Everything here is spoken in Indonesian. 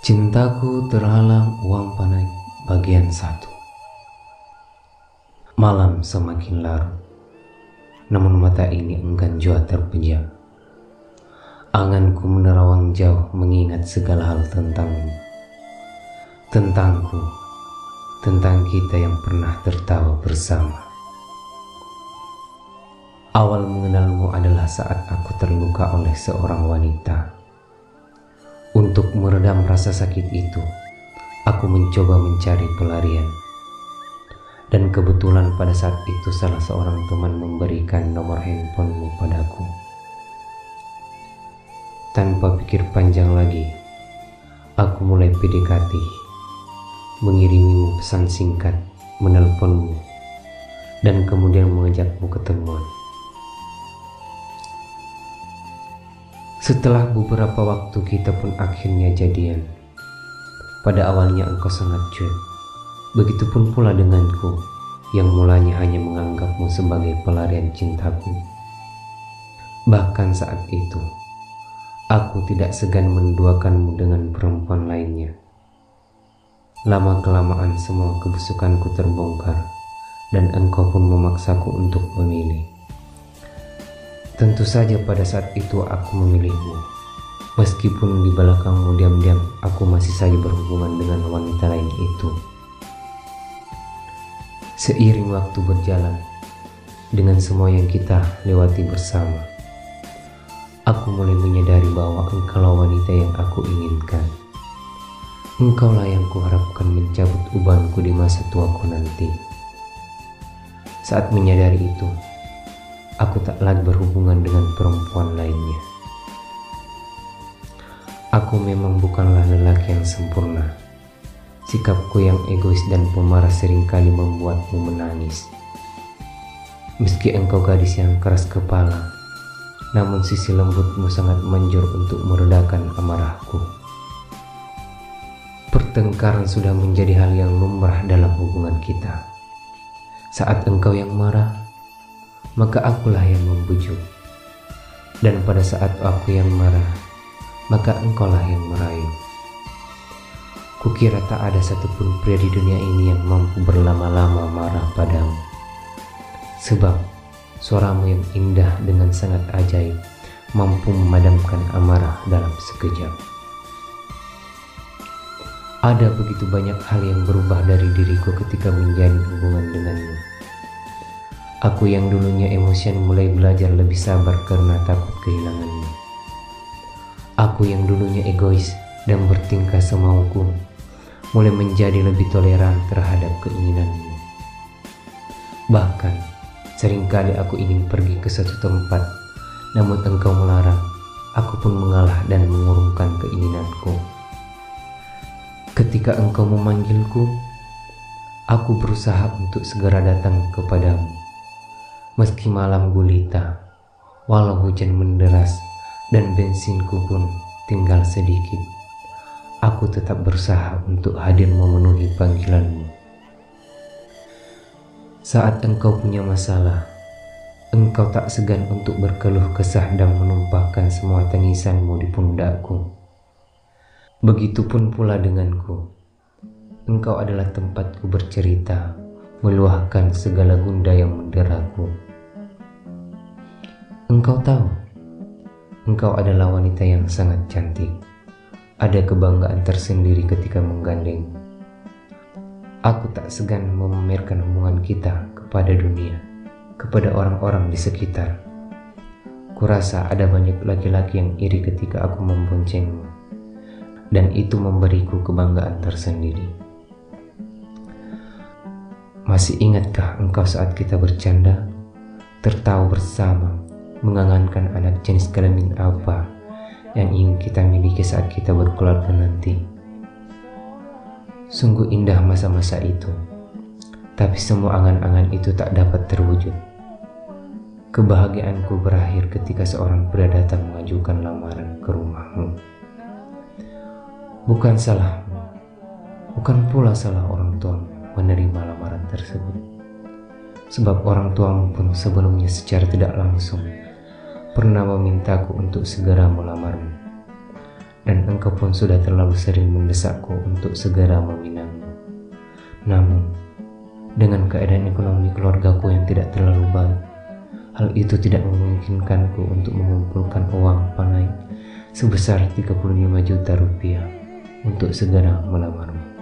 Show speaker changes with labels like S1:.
S1: Cintaku terhalang uang panai bagian 1. Malam semakin larut, namun mata ini enggan jua terpejam. Anganku menerawang jauh mengingat segala hal tentangmu, tentangku, tentang kita yang pernah tertawa bersama. Awal mengenalmu adalah saat aku terluka oleh seorang wanita. Untuk meredam rasa sakit itu, aku mencoba mencari pelarian. Dan kebetulan pada saat itu salah seorang teman memberikan nomor handphonemu padaku. Tanpa pikir panjang lagi, aku mulai PDKT, mengirimimu pesan singkat, menelponmu, dan kemudian mengajakmu ketemuan. Setelah beberapa waktu kita pun akhirnya jadian. Pada awalnya engkau sangat cuek, begitupun pula denganku yang mulanya hanya menganggapmu sebagai pelarian cintaku. Bahkan saat itu, aku tidak segan menduakanmu dengan perempuan lainnya. Lama-kelamaan semua kebusukanku terbongkar dan engkau pun memaksaku untuk memilih. Tentu saja pada saat itu aku memilihmu, meskipun di belakangmu diam-diam aku masih saja berhubungan dengan wanita lain itu. Seiring waktu berjalan, dengan semua yang kita lewati bersama, aku mulai menyadari bahwa engkaulah wanita yang aku inginkan. Engkaulah yang kuharapkan mencabut ubanku di masa tuaku nanti. Saat menyadari itu, aku tak lagi berhubungan dengan perempuan lainnya. Aku memang bukanlah lelaki yang sempurna. Sikapku yang egois dan pemarah seringkali membuatmu menangis. Meski engkau gadis yang keras kepala, namun sisi lembutmu sangat manjur untuk meredakan amarahku. Pertengkaran sudah menjadi hal yang lumrah dalam hubungan kita. Saat engkau yang marah, maka akulah yang membujuk. Dan pada saat aku yang marah, maka engkaulah yang merayu. Kukira tak ada satupun pria di dunia ini yang mampu berlama-lama marah padamu. Sebab suaramu yang indah dengan sangat ajaib mampu memadamkan amarah dalam sekejap. Ada begitu banyak hal yang berubah dari diriku ketika menjalin hubungan denganmu. Aku yang dulunya emosian mulai belajar lebih sabar karena takut kehilanganmu. Aku yang dulunya egois dan bertingkah semauku mulai menjadi lebih toleran terhadap keinginanmu. Bahkan seringkali aku ingin pergi ke suatu tempat, namun engkau melarang. Aku pun mengalah dan mengurungkan keinginanku. Ketika engkau memanggilku, aku berusaha untuk segera datang kepadamu. Meski malam gulita, walau hujan menderas dan bensinku pun tinggal sedikit, aku tetap berusaha untuk hadir memenuhi panggilanmu. Saat engkau punya masalah, engkau tak segan untuk berkeluh kesah dan menumpahkan semua tangisanmu di pundakku. Begitupun pula denganku. Engkau adalah tempatku bercerita, meluahkan segala gundah yang menderaku. Engkau tahu, engkau adalah wanita yang sangat cantik. Ada kebanggaan tersendiri ketika menggandeng. Aku tak segan memamerkan hubungan kita kepada dunia, kepada orang-orang di sekitar. Kurasa ada banyak laki-laki yang iri ketika aku memboncengmu, dan itu memberiku kebanggaan tersendiri. Masih ingatkah engkau saat kita bercanda, tertawa bersama, mengangankan anak jenis kelamin apa yang ingin kita miliki saat kita berkeluarga nanti? Sungguh indah masa-masa itu, tapi semua angan-angan itu tak dapat terwujud. Kebahagiaanku berakhir ketika seorang pria datang mengajukan lamaran ke rumahmu. Bukan salahmu, bukan pula salah orang tuamu menerima lamaran tersebut. Sebab orang tuamu pun sebelumnya secara tidak langsung pernah memintaku untuk segera melamarmu. dan engkau pun sudah terlalu sering mendesakku untuk segera meminangmu. Namun, dengan keadaan ekonomi keluargaku yang tidak terlalu baik, hal itu tidak memungkinkanku untuk mengumpulkan uang panai sebesar 35 juta rupiah untuk segera melamarmu.